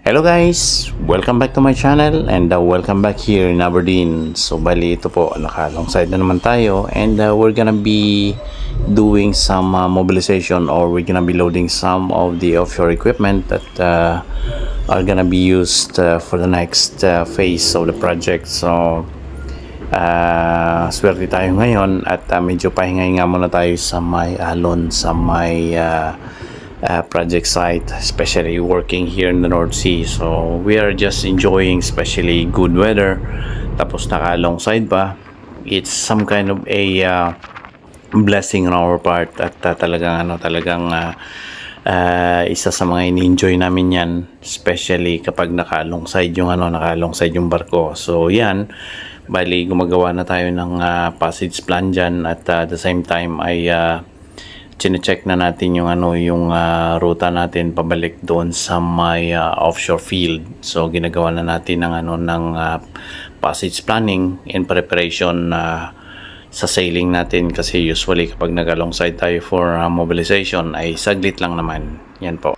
Hello guys! Welcome back to my channel and welcome back here in Aberdeen. So bali ito po, naka-alongside na naman tayo and we're gonna be doing some mobilization, or we're gonna be loading some of the offshore equipment that are gonna be used for the next phase of the project. So swerte tayo ngayon at medyo pahinga muna tayo sa may alon, sa may project site, especially working here in the North Sea. So we are just enjoying especially good weather, tapos naka-alongside pa. It's some kind of a blessing on our part at talagang isa sa mga ini-enjoy namin yan, especially kapag naka-alongside yung naka-alongside yung barko. So yan, bali gumagawa na tayo ng passage plan dyan at the same time ay chine-check na natin yung ruta natin pabalik doon sa may offshore field. So ginagawa na natin ng passage planning in preparation sa sailing natin, kasi usually kapag nag-alongside tayo for mobilization ay saglit lang naman. Yan po.